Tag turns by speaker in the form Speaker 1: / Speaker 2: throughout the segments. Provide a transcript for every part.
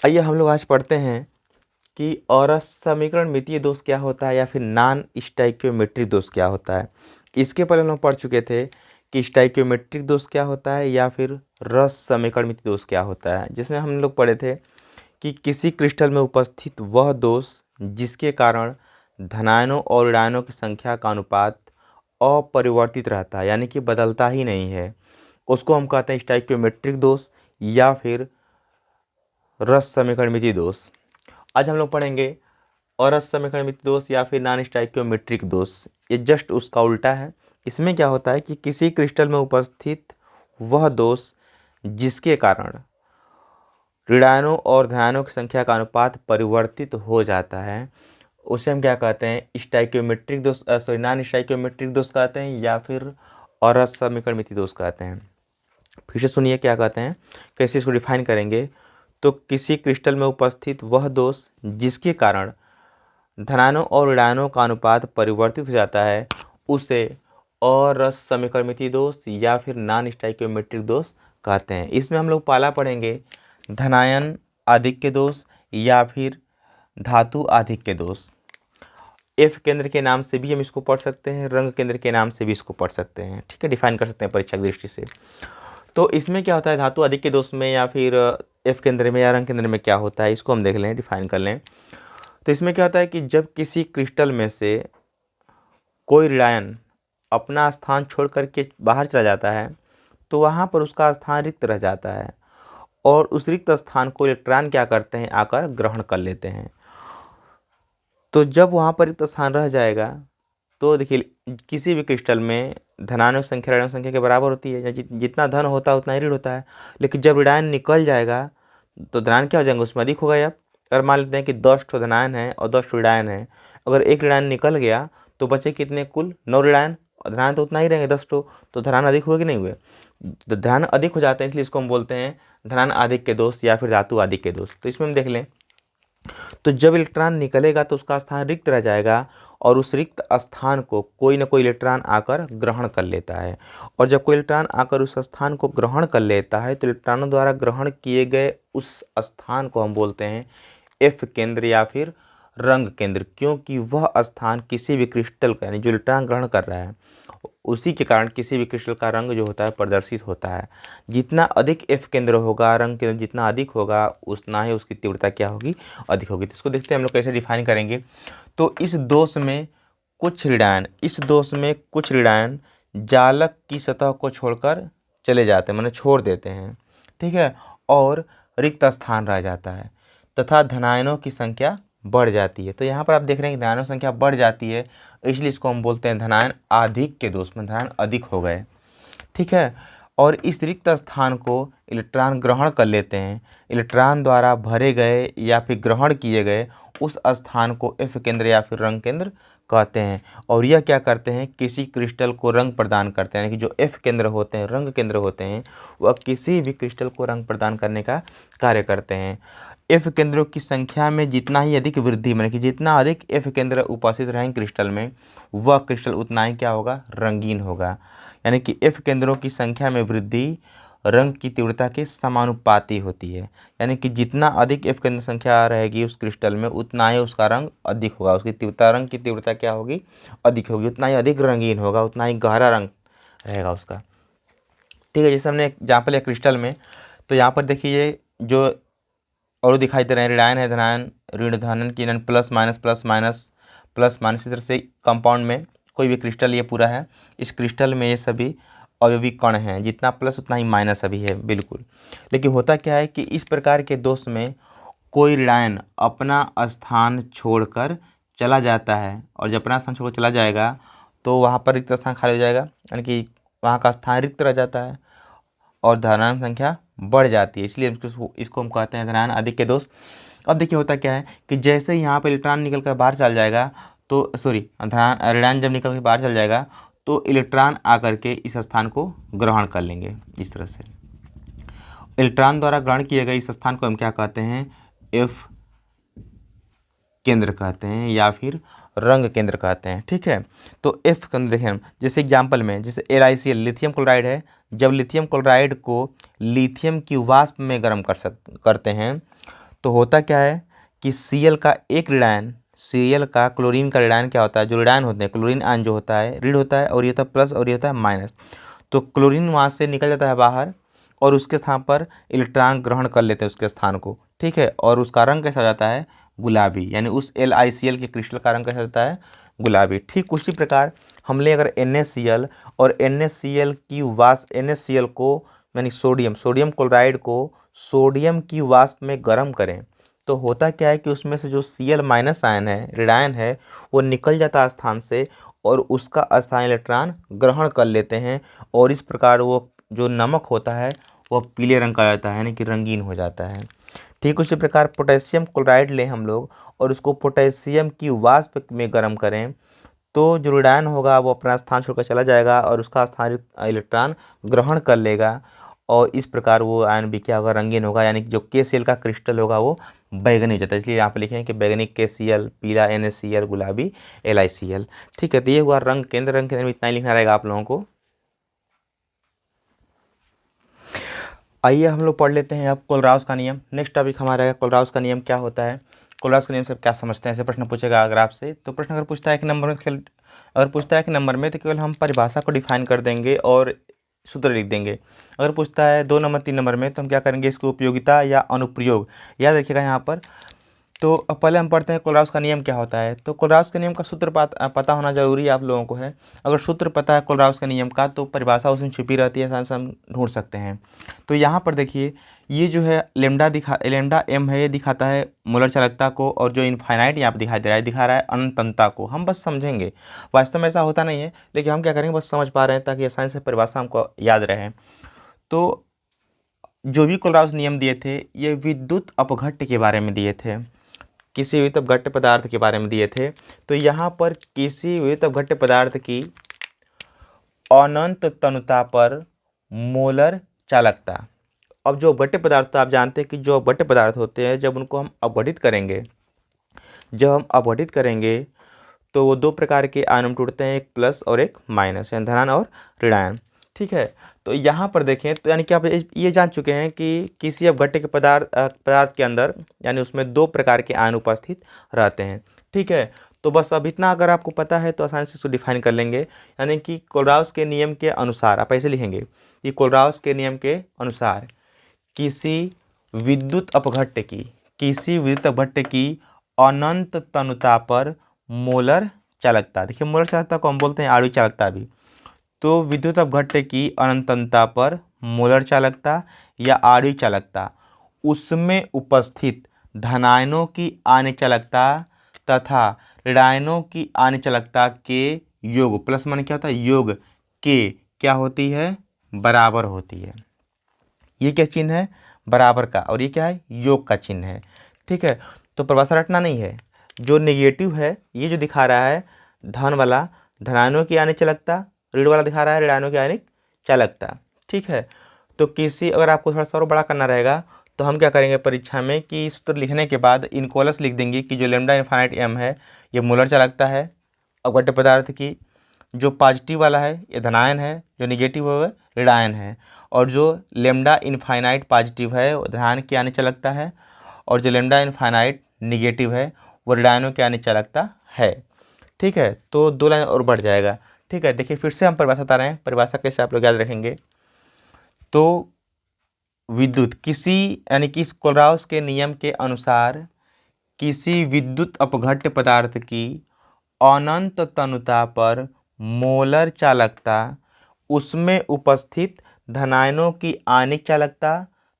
Speaker 1: आइए हम लोग आज पढ़ते हैं कि असमीकरण मितीय दोष क्या होता है या फिर नॉन स्टोइकियोमेट्रिक दोष क्या होता है। इसके पहले हम लोग पढ़ चुके थे कि स्टोइकियोमेट्रिक दोष क्या होता है या फिर रस समीकरण मितीय दोष क्या होता है, जिसमें हम लोग पढ़े थे कि किसी क्रिस्टल में उपस्थित वह दोष जिसके कारण धनायनों और ऋणायनों की संख्या का अनुपात अपरिवर्तित रहता है, यानी कि बदलता ही नहीं है, उसको हम कहते हैं स्टोइकियोमेट्रिक दोष या फिर रस समीकरण मितीय दोष। आज हम लोग पढ़ेंगे और रस समीकरण मितीय दोष या फिर नॉन स्टोइकियोमेट्रिक दोष। ये जस्ट उसका उल्टा है। इसमें क्या होता है कि किसी क्रिस्टल में उपस्थित वह दोष जिसके कारण ऋणायनों और धनायनों की संख्या का अनुपात परिवर्तित हो जाता है, उसे हम क्या कहते हैं, स्टोइकियोमेट्रिक दोष, नॉन स्टोइकियोमेट्रिक दोष कहते हैं या फिर और रस समीकरण मितीय दोष कहते हैं। फिर से सुनिए क्या कहते हैं, कैसे इसको डिफाइन करेंगे। तो किसी क्रिस्टल में उपस्थित वह दोष जिसके कारण धनायनों और ऋणायनों का अनुपात परिवर्तित हो जाता है, उसे अरस समीकरण मितीय दोष या फिर नॉन स्टोइकियोमेट्रिक दोष कहते हैं। इसमें हम लोग पहला पढ़ेंगे धनायन आधिक्य दोष या फिर धातु आधिक्य दोष। एफ केंद्र के नाम से भी हम इसको पढ़ सकते हैं, रंग केंद्र के नाम से भी इसको पढ़ सकते हैं। ठीक है, डिफाइन कर सकते हैं परीक्षा की दृष्टि से। तो इसमें क्या होता है, धातु आधिक्य दोष में या फिर एफ केंद्र में या रंग केंद्र में क्या होता है, इसको हम देख लें, डिफाइन कर लें। तो इसमें क्या होता है कि जब किसी क्रिस्टल में से कोई ऋणायन अपना स्थान छोड़ करके बाहर चला जाता है, तो वहाँ पर उसका स्थान रिक्त रह जाता है और उस रिक्त स्थान को इलेक्ट्रॉन क्या करते हैं, आकर ग्रहण कर लेते हैं। तो जब वहाँ पर रिक्त स्थान रह जाएगा तो देखिए किसी भी क्रिस्टल में धनायनों की संख्या ऋणायनों की संख्या के बराबर होती है, जितना धन होता है उतना ही ऋण होता है। लेकिन जब ऋणायन निकल जाएगा तो धनायन क्या हो जाएंगे, उसमें अधिक हो गया। अगर मान लेते हैं कि 10 ठो धनायन है और 10 ठो ऋणायन है, अगर एक ऋणायन निकल गया तो बचे कितने, कुल 9 ऋणायन, और धनायन तो उतना ही रहेंगे 10 ठो, तो धनायन अधिक हुए कि नहीं हुए। तो धनायन अधिक हो जाते हैं, इसलिए इसको हम बोलते हैं धनायन आधिक्य दोष या फिर धातु आधिक्य दोष। तो इसमें हम देख लें, तो जब इलेक्ट्रॉन निकलेगा तो उसका स्थान रिक्त रह जाएगा और उस रिक्त स्थान को कोई ना कोई इलेक्ट्रॉन आकर ग्रहण कर लेता है। और जब कोई इलेक्ट्रॉन आकर उस स्थान को ग्रहण कर लेता है तो इलेक्ट्रॉनों द्वारा ग्रहण किए गए उस स्थान को हम बोलते हैं एफ केंद्र या फिर रंग केंद्र, क्योंकि वह स्थान किसी भी क्रिस्टल का, यानी जो इलेक्ट्रॉन ग्रहण कर रहा है, उसी के कारण किसी भी क्रिस्टल का रंग जो होता है प्रदर्शित होता है। जितना अधिक एफ केंद्र होगा, रंग केंद्र जितना अधिक होगा, उतना ही उसकी तीव्रता क्या होगी, अधिक होगी। तो इसको देखते हैं हम लोग कैसे डिफाइन करेंगे। तो इस दोष में कुछ ऋणायन जालक की सतह को छोड़कर चले जाते हैं, माने छोड़ देते हैं, ठीक है, और रिक्त स्थान रह जाता है तथा धनायनों की संख्या बढ़ जाती है। तो यहाँ पर आप देख रहे हैं कि धनायनों की संख्या बढ़ जाती है, इसलिए इसको हम बोलते हैं धनायन आधिक्य के दोष में धनायन अधिक हो गए, ठीक है। और इस रिक्त स्थान को इलेक्ट्रॉन ग्रहण कर लेते हैं। इलेक्ट्रॉन द्वारा भरे गए या फिर ग्रहण किए गए उस स्थान को एफ केंद्र या फिर रंग केंद्र कहते हैं। और यह क्या करते हैं, किसी क्रिस्टल को रंग प्रदान करते हैं, यानी कि जो एफ केंद्र होते हैं, रंग केंद्र होते हैं, वह किसी भी क्रिस्टल को रंग प्रदान करने का कार्य करते हैं। एफ केंद्रों की संख्या में जितना ही अधिक वृद्धि, माने कि जितना अधिक एफ केंद्र उपस्थित रहेंगे क्रिस्टल में, वह क्रिस्टल उतना ही क्या होगा, रंगीन होगा। यानी कि एफ केंद्रों की संख्या में वृद्धि रंग की तीव्रता के समानुपाती होती है। यानी कि जितना अधिक एफ केंद्र संख्या रहेगी उस क्रिस्टल में, उतना ही उसका रंग अधिक होगा, उसकी तीव्रता, रंग की तीव्रता क्या होगी, अधिक होगी, उतना ही अधिक रंगीन होगा, उतना ही गहरा रंग रहेगा उसका, ठीक है। जैसे हमने एग्जाम्पल है क्रिस्टल में, तो यहाँ पर देखिए जो और दिखाई दे रहे हैं, ऋणायन है, धनायन, ऋण धन की plus minus plus minus plus minus, इस तरह से कंपाउंड में कोई भी क्रिस्टल ये पूरा है, इस क्रिस्टल में ये सभी अवयवी कण हैं, जितना प्लस उतना ही माइनस अभी है, बिल्कुल। लेकिन होता क्या है कि इस प्रकार के दोष में कोई ऋणायन अपना स्थान छोड़कर चला जाता है, और जब अपना स्थान छोड़कर चला जाएगा तो वहाँ पर रिक्त स्थान खाली हो जाएगा, यानी कि वहाँ का स्थान रिक्त रह जाता है और धनायन संख्या बढ़ जाती है, इसलिए इसको हम कहते हैं धनायन आधिक्य दोष। अब देखिए होता क्या है कि जैसे यहाँ पर इलेक्ट्रॉन निकल कर बाहर चल जाएगा, तो ऋणायन जब निकल कर बाहर चल जाएगा तो इलेक्ट्रॉन आकर के इस स्थान को ग्रहण कर लेंगे। इस तरह से इलेक्ट्रॉन द्वारा ग्रहण किए गए इस स्थान को हम क्या कहते हैं, एफ केंद्र कहते हैं या फिर रंग केंद्र कहते हैं, ठीक है। तो एफ केंद्र देखें हम, जैसे एग्जाम्पल में, जैसे LiCl लिथियम क्लोराइड है, जब लिथियम क्लोराइड को लिथियम की वाष्प में गर्म करते हैं तो होता क्या है कि Cl का एक ऋणायन, Cl का क्लोरीन का ऋणायन क्या होता है, जो ऋणायन होते हैं क्लोरीन आयन जो होता है ऋण होता है, और ये होता है प्लस और ये होता है माइनस। तो क्लोरीन वहाँ से निकल जाता है बाहर और उसके स्थान पर इलेक्ट्रॉन ग्रहण कर लेते हैं उसके स्थान को, ठीक है। और उसका रंग कैसा हो जाता है, गुलाबी, यानी उस LiCl के क्रिस्टल का रंग कैसा होता है, गुलाबी। ठीक उसी प्रकार हम ले अगर NaCl और NaCl की वाष्प, NaCl को यानी सोडियम क्लोराइड को सोडियम की वाष्प में गर्म करें, तो होता क्या है कि उसमें से जो Cl माइनस आयन है, ऋणायन है, वो निकल जाता है स्थान से और उसका स्थान इलेक्ट्रॉन ग्रहण कर लेते हैं, और इस प्रकार वो जो नमक होता है वह पीले रंग का आ जाता है, यानी कि रंगीन हो जाता है। ठीक उसी प्रकार पोटेशियम क्लोराइड लें हम लोग और उसको पोटेशियम की वाष्प में गर्म करें, तो जो ऋणायन होगा वो अपना स्थान छोड़कर चला जाएगा और उसका स्थान इलेक्ट्रॉन ग्रहण कर लेगा, और इस प्रकार वो आयन भी क्या होगा, रंगीन होगा, यानी कि जो KCl का क्रिस्टल होगा वो बैगनी हो जाता है। इसलिए यहाँ पे लिखे हैं कि बैगनी KCl, पीला NaCl, गुलाबी LiCl। ठीक है, तो ये हुआ रंग केंद्र। रंग केंद्र में इतना ही लिखना रहेगा आप लोगों को। आइए हम लोग पढ़ लेते हैं अब कोलराउस का नियम। नेक्स्ट टॉपिक हमारा है कोलराउस का नियम क्या होता है, कोलराउस का नियम से क्या समझते हैं, ऐसे प्रश्न पूछेगा अगर आपसे। तो प्रश्न अगर पूछता है कि नंबर में अगर पूछता है कि नंबर में, तो केवल हम परिभाषा को डिफाइन कर देंगे और सूत्र लिख देंगे। अगर पूछता है 2 नंबर 3 नंबर में, तो हम क्या करेंगे, इसकी उपयोगिता या अनुप्रयोग याद रखिएगा यहाँ पर। तो अब पहले हम पढ़ते हैं कोलराउस का नियम क्या होता है। तो कोलराउस के नियम का सूत्र पता होना जरूरी आप लोगों को है। अगर सूत्र पता है कोलराउस के नियम का, तो परिभाषा उसमें छुपी रहती है, आसानी से हम ढूंढ सकते हैं। तो यहाँ पर देखिए, ये जो है लेमडा m है, ये दिखाता है मोलर चालकता को, और जो इनफाइनाइट यहाँ पर दिखाई दे रहा है, दिखा रहा है अनंतता को। हम बस समझेंगे, वास्तव में ऐसा होता नहीं है, लेकिन हम क्या करेंगे, बस समझ पा रहे हैं ताकि आसानी से परिभाषा हमको याद रहे। तो जो भी कोलराउस नियम दिए थे, ये विद्युत अपघट्य के बारे में दिए थे, किसी विद्युत अपघट्य पदार्थ के बारे में दिए थे। तो यहाँ पर किसी विद्युत अपघट्य पदार्थ की अनंत तनुता पर मोलर चालकता। अब जो अपघट्य पदार्थ, आप जानते हैं कि जो अपघट्य पदार्थ होते हैं, जब उनको हम अपघटित करेंगे, तो वो 2 प्रकार के आयन में टूटते हैं, एक प्लस और एक माइनस, यानी धनायन और ऋणायन। ठीक है, तो यहाँ पर देखें तो यानी कि आप ये जान चुके हैं कि किसी अपघट्य के पदार्थ के अंदर, यानी उसमें 2 प्रकार के आयन उपस्थित रहते हैं। ठीक है, तो बस अब इतना अगर आपको पता है तो आसानी से इसको डिफाइन कर लेंगे। यानी कि कोलराउस के नियम के अनुसार आप ऐसे लिखेंगे कि कोलराउस के नियम के अनुसार किसी विद्युत अपघट्य की अनंत तनुता पर मोलर चालकता, देखिए मोलर चालकता को हम बोलते हैं आणविक चालकता भी। तो विद्युत अपघट्य की अनंत तनुता पर मोलर चालकता या आणविक चालकता, उसमें उपस्थित धनायनों की आणविक चालकता तथा ऋणायनों की आणविक चालकता के योग, प्लस माने क्या होता है, योग के क्या होती है, बराबर होती है। ये क्या चिन्ह है, बराबर का, और ये क्या है, योग का चिन्ह है। ठीक है, तो परिभाषा रटना नहीं है। जो नेगेटिव है, ये जो दिखा रहा है धन वाला, धनायनों की आणविक चालकता, ऋण वाला दिखा रहा है ऋणायनों की आणविक चालकता। ठीक है, तो किसी, अगर आपको थोड़ा सा और बड़ा करना रहेगा, तो हम क्या करेंगे परीक्षा में कि सूत्र लिखने के बाद इनकोलस लिख देंगे कि जो लेमडा इनफाइनाइट m है, ये मोलर चालकता है अपघट्य पदार्थ की, जो पॉजिटिव वाला है ये धनायन है, जो निगेटिव है ऋणायन है, और जो लेमडा इनफाइनाइट पॉजिटिव है वो धनायन की आणविक चालकता है, और जो लेमडा इनफाइनाइट निगेटिव है वो ऋणायनों की आणविक चालकता है। ठीक है, तो 2 लाइन और बढ़ जाएगा। ठीक है, देखिए फिर से हम परिभाषा बता रहे हैं, परिभाषा कैसे आप लोग याद रखेंगे। तो विद्युत किसी, यानी कि कोलराउस के नियम के अनुसार किसी विद्युत अपघट्य पदार्थ की अनंत तनुता पर मोलर चालकता, उसमें उपस्थित धनायनों की आणविक चालकता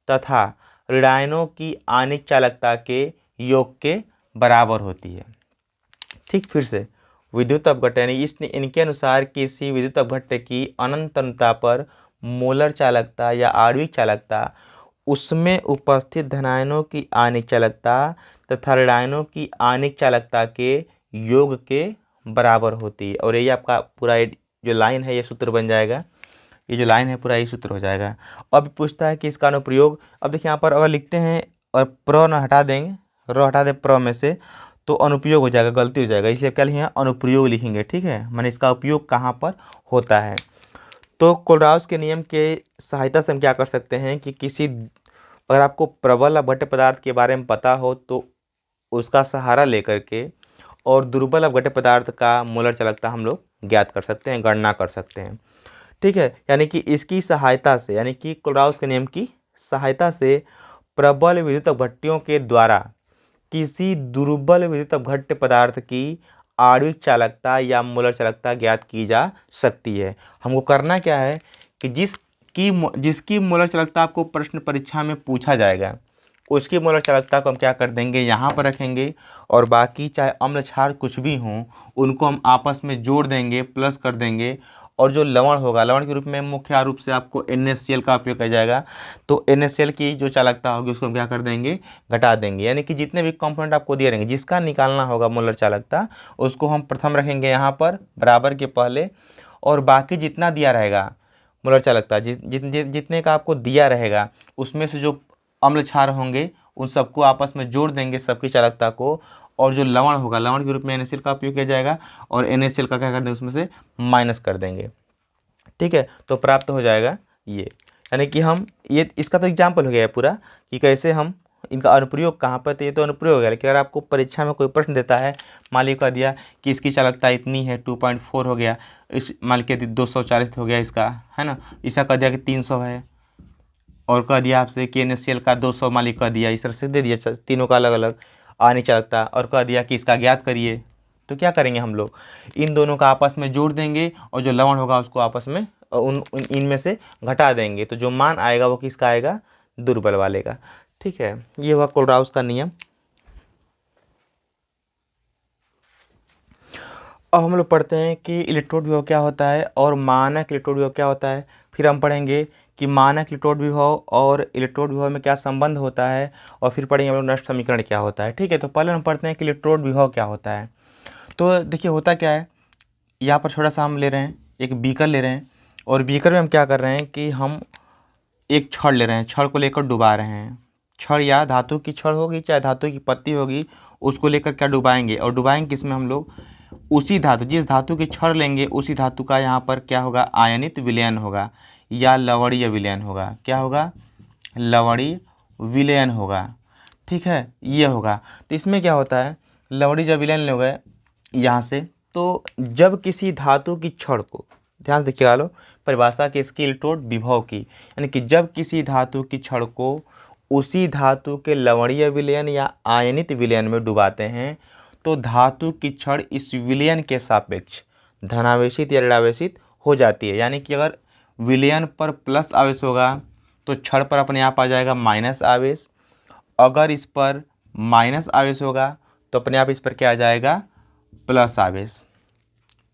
Speaker 1: तथा ऋणायनों की आणविक चालकता के योग के बराबर होती है। ठीक, फिर से विद्युत अपघट्य, यानी इनके अनुसार किसी विद्युत अपघट्य की अनंत तनुता पर मोलर चालकता या आणविक चालकता, उसमें उपस्थित धनायनों की आणविक चालकता तथा ऋणायनों की आणविक चालकता के योग के बराबर होती है। और ये आपका पूरा जो लाइन है ये सूत्र बन जाएगा, ये जो लाइन है पूरा ये सूत्र हो जाएगा। अब पूछता है कि इसका अनुप्रयोग, अब देखिए यहाँ पर अगर लिखते हैं और प्र न हटा देंगे, र हटा दे प्र में से, तो अनुप्रयोग हो जाएगा, गलती हो जाएगा, इसलिए क्या लिखेंगे, अनुप्रयोग लिखेंगे। ठीक है, माने इसका उपयोग कहाँ पर होता है। तो कोलराउस के नियम के सहायता से हम क्या कर सकते हैं कि किसी अगर आपको प्रबल अपघट्य पदार्थ के बारे में पता हो तो उसका सहारा लेकर के और दुर्बल अपघट्य पदार्थ का मोलर चालकता हम लोग ज्ञात कर सकते हैं, गणना कर सकते हैं। ठीक है, यानी कि इसकी सहायता से, यानी कि कोलराउस के नियम की सहायता से प्रबल विद्युत अपघट्यों के द्वारा किसी दुर्बल विद्युत अपघट्य पदार्थ की आणविक चालकता या मोलर चालकता ज्ञात की जा सकती है। हमको करना क्या है कि जिसकी मोलर चालकता आपको प्रश्न परीक्षा में पूछा जाएगा उसकी मोलर चालकता को हम क्या कर देंगे, यहाँ पर रखेंगे, और बाकी चाहे अम्ल क्षार कुछ भी हों उनको हम आपस में जोड़ देंगे, प्लस कर देंगे, और जो लवण होगा, लवण के रूप में मुख्य रूप से आपको NaCl का उपयोग किया जाएगा, तो NaCl की जो चालकता होगी उसको हम क्या कर देंगे, घटा देंगे। यानी कि जितने भी कंपोनेंट आपको दिए रहेंगे जिसका निकालना होगा मोलर चालकता उसको हम प्रथम रखेंगे यहाँ पर बराबर के पहले, और बाकी जितना दिया रहेगा मोलर चालकता जितने का आपको दिया रहेगा उसमें से जो अम्ल क्षार होंगे उन सबको आपस में जोड़ देंगे, सबकी चालकता को, और जो लवण होगा लवण के रूप में NaCl का उपयोग किया जाएगा और NaCl का क्या कर देंगे उसमें से माइनस कर देंगे। ठीक है, तो प्राप्त हो जाएगा ये। यानी कि हम ये इसका तो एग्जाम्पल हो गया है पूरा कि कैसे हम इनका अनुप्रयोग कहाँ पर, तो ये तो अनुप्रयोग है। लेकिन अगर आपको परीक्षा में कोई प्रश्न देता है, मान लीजिए कह दिया कि इसकी चालकता इतनी है 2.4 हो गया, इस मान लीजिए 240 हो गया इसका, है ना, इसका कह दिया कि 300 है, और कह दिया आपसे कि NaCl का 200 मान लीजिए कह दिया, इस तरह से दे दिया तीनों का अलग अलग आनी चालकता, और कह दिया कि इसका ज्ञात करिए, तो क्या करेंगे हम लोग, इन दोनों का आपस में जोड़ देंगे और जो लवण होगा उसको आपस में इनमें से घटा देंगे, तो जो मान आएगा वो किसका आएगा, दुर्बल वाले का। ठीक है, ये हुआ कोलराउस का नियम। अब हम लोग पढ़ते हैं कि इलेक्ट्रोड विभव क्या होता है और मानक इलेक्ट्रोड विभव क्या होता है। फिर हम पढ़ेंगे कि मानक इलेक्ट्रोड विभव और इलेक्ट्रोड विभव में क्या संबंध होता है, और फिर पढ़ेंगे हम लोग नष्ट समीकरण क्या होता है। ठीक है, तो पहले हम पढ़ते हैं कि इलेक्ट्रोड विभव क्या होता है। तो देखिए होता क्या है, यहाँ पर छोटा सा हम ले रहे हैं, एक बीकर ले रहे हैं, और बीकर में हम क्या कर रहे हैं कि हम एक छड़ ले रहे हैं, छड़ को लेकर डुबा रहे हैं। छड़ या धातु की छड़ होगी चाहे धातु की पत्ती होगी, उसको लेकर क्या डुबाएंगे, और डुबाएंगे किसमें हम लोग, उसी धातु, जिस धातु की छड़ लेंगे उसी धातु का यहाँ पर क्या होगा, आयनित विलयन होगा या लवणीय विलयन होगा। क्या होगा, लवणीय विलयन होगा। ठीक है, ये होगा। तो इसमें क्या होता है, लवणीय विलयन हो गए यहाँ से, तो जब किसी धातु की छड़ को, ध्यान से देखिएगा लो परिभाषा के इसकी इलेक्ट्रोड विभव की, यानी कि जब किसी धातु की छड़ को उसी धातु के लवणीय विलयन या आयनित विलयन में डुबाते हैं तो धातु की छड़ इस विलयन के सापेक्ष धनावेशित या ऋणावेशित हो जाती है। यानी कि अगर विलयन पर प्लस आवेश होगा तो छड़ पर अपने आप आ जाएगा माइनस आवेश, अगर इस पर माइनस आवेश होगा तो अपने आप इस पर क्या आ जाएगा, प्लस आवेश।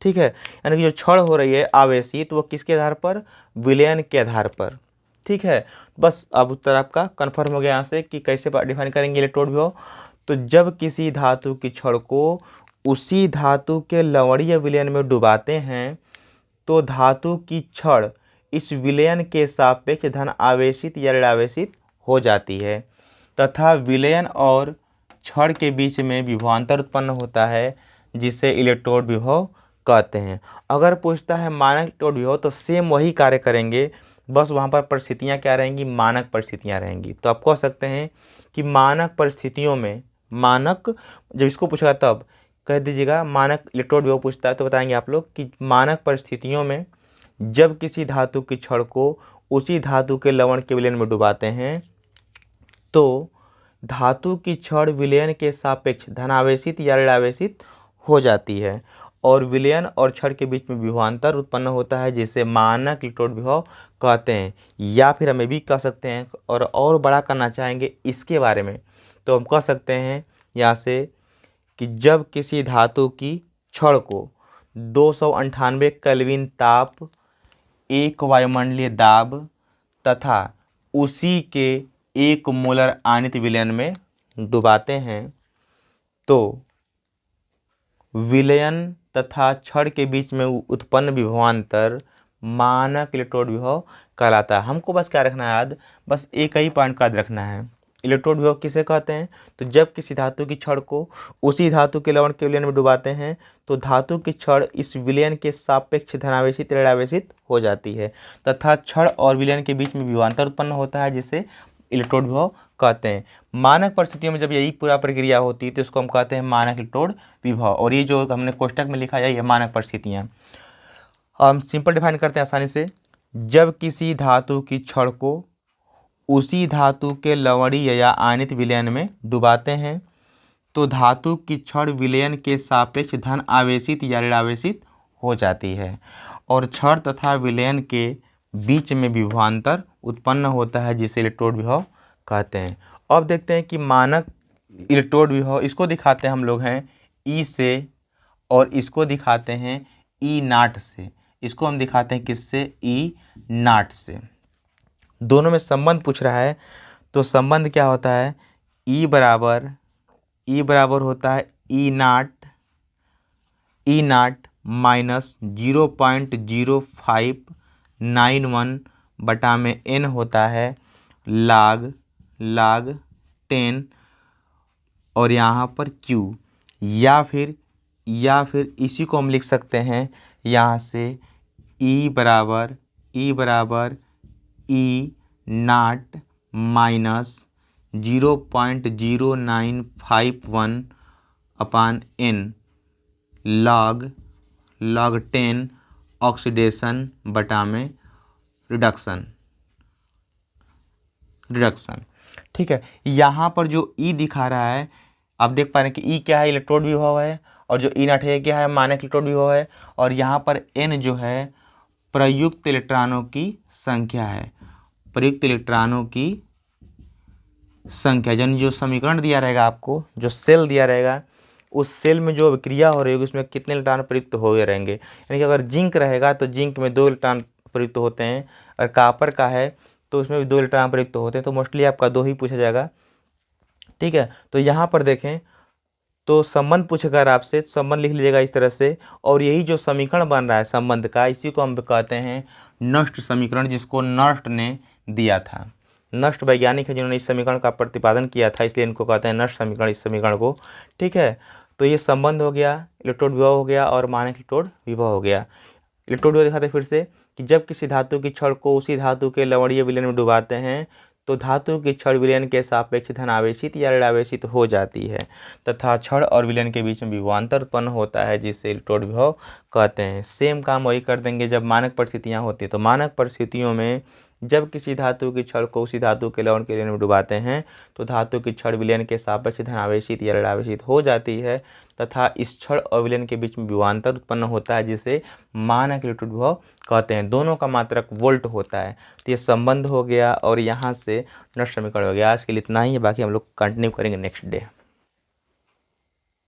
Speaker 1: ठीक है, यानी कि जो छड़ हो रही है आवेशित वो किसके आधार पर, विलयन के आधार पर। ठीक है, बस अब उत्तर आपका कन्फर्म हो गया यहाँ से कि कैसे डिफाइन करेंगे इलेक्ट्रोड विभव। तो जब किसी धातु की छड़ को उसी धातु के लवणीय विलयन में डुबाते हैं तो धातु की छड़ इस विलयन के सापेक्ष धन आवेशित या ऋणावेशित हो जाती है तथा विलयन और छड़ के बीच में विभवांतर उत्पन्न होता है जिसे इलेक्ट्रोड विभव कहते हैं। अगर पूछता है मानक इलेक्ट्रोड विभव तो सेम वही कार्य करेंगे, बस वहाँ पर परिस्थितियाँ क्या रहेंगी, मानक परिस्थितियाँ रहेंगी। तो आप कह सकते हैं कि मानक परिस्थितियों में, मानक जब इसको पूछेगा तब कह दीजिएगा मानक इलेक्ट्रोड विभव पूछता है तो बताएंगे आप लोग कि मानक परिस्थितियों में जब किसी धातु की छड़ को उसी धातु के लवण के विलयन में डुबाते हैं तो धातु की छड़ विलयन के सापेक्ष धनावेशित या ऋणावेशित हो जाती है और विलयन और छड़ के बीच में विभवांतर उत्पन्न होता है जिसे मानक इलेक्ट्रोड विभव कहते हैं। या फिर हम ये भी कह सकते हैं और बड़ा करना चाहेंगे इसके बारे में तो हम कह सकते हैं यहाँ से कि जब किसी धातु की छड़ को 298 केल्विन ताप, 1 वायुमंडलीय दाब तथा उसी के 1 मोलर आयनित विलयन में डुबाते हैं तो विलयन तथा छड़ के बीच में उत्पन्न विभवांतर मानक इलेक्ट्रोड विभव कहलाता है। हमको बस क्या रखना है याद, बस एक ही पॉइंट का याद रखना है, इलेक्ट्रोड विभव किसे कहते हैं, तो जब किसी धातु की छड़ को उसी धातु के लवण के विलयन में डुबाते हैं तो धातु की छड़ इस विलयन के सापेक्ष धनावेशित ऋणावेशित हो जाती है तथा छड़ और विलयन के बीच में विभवांतर उत्पन्न होता है जिसे इलेक्ट्रोड विभव कहते हैं। मानक परिस्थितियों में जब यही पूरा प्रक्रिया होती है तो इसको हम कहते हैं मानक इलेक्ट्रोड विभव। और ये जो हमने कोष्टक में लिखा है ये मानक परिस्थितियाँ। हम सिंपल डिफाइन करते हैं आसानी से। जब किसी धातु की छड़ को उसी धातु के लवणीय या आयनित विलयन में डुबाते हैं तो धातु की छड़ विलयन के सापेक्ष धन आवेशित या ऋणावेशित हो जाती है और छड़ तथा विलयन के बीच में विभवांतर उत्पन्न होता है जिसे इलेक्ट्रोड विभव कहते हैं। अब देखते हैं कि मानक इलेक्ट्रोड विभव, इसको दिखाते हैं हम लोग हैं ई से और इसको दिखाते हैं ई नाट से। इसको हम दिखाते हैं किससे? ई नाट से। दोनों में संबंध पूछ रहा है तो संबंध क्या होता है? ई बराबर होता है ई नाट माइनस 0.0591 बटा में n होता है log 10 और यहाँ पर q, या फिर इसी को हम लिख सकते हैं यहाँ से E बराबर ई नाट माइनस 0.0951 अपान n log 10 ऑक्सीडेशन बटा में रिडक्शन। ठीक है, यहाँ पर जो E दिखा रहा है आप देख पा रहे हैं कि E क्या है? इलेक्ट्रोड विभव है। और जो ई नाट है क्या है? मानक इलेक्ट्रोड विभव है। और यहाँ पर n जो है प्रयुक्त इलेक्ट्रॉनों की संख्या है। प्रयुक्त इलेक्ट्रॉनों की संख्या यानी जो समीकरण दिया रहेगा आपको, जो सेल दिया रहेगा उस सेल में जो अभिक्रिया हो रही होगी उसमें कितने इलेक्ट्रॉन प्रयुक्त हो रहेंगे। यानी कि अगर जिंक रहेगा तो जिंक में 2 इलेक्ट्रॉन प्रयुक्त होते हैं, और कापर का है तो उसमें भी 2 इलेक्ट्रॉन प्रयुक्त होते हैं। तो मोस्टली आपका 2 ही पूछा जाएगा। ठीक है, तो यहाँ पर देखें तो संबंध पूछेगा आपसे, संबंध लिख लीजिएगा इस तरह से। और यही जो समीकरण बन रहा है संबंध का, इसी को हम कहते हैं नष्ट समीकरण, जिसको नष्ट ने दिया था। नष्ट वैज्ञानिक है जिन्होंने इस समीकरण का प्रतिपादन किया था, इसलिए इनको कहते हैं नष्ट समीकरण, इस समीकरण को। ठीक है, तो ये संबंध हो गया, इलेक्ट्रोड विभव हो गया और मानक इलेक्ट्रोड विभव हो गया। इलेक्ट्रोड विभव दिखाते फिर से कि जब किसी धातु की छड़ को उसी धातु के लवणीय विलयन में डुबाते हैं तो धातु की छड़ विलयन के सापेक्ष धन आवेशित या ऋणावेशित हो जाती है तथा छड़ और विलयन के बीच में विभवांतर उत्पन्न होता है जिसे इलेक्ट्रोड विभव कहते हैं। सेम काम वही कर देंगे जब मानक परिस्थितियाँ होती है। तो मानक परिस्थितियों में जब किसी धातु की छड़ को उसी धातु के लवण के विलयन में डुबाते हैं तो धातु की छड़ विलयन के सापेक्ष धन आवेशित या ऋणावेशित हो जाती है तथा इस छड़ और विलयन के बीच में विभवांतर उत्पन्न होता है जिसे मानक इलेक्ट्रोड विभव कहते हैं। दोनों का मात्रक वोल्ट होता है। तो ये संबंध हो गया और यहाँ से नष्ट समीकरण हो गया। आज के लिए इतना ही है, बाकी हम लोग कंटिन्यू करेंगे नेक्स्ट डे।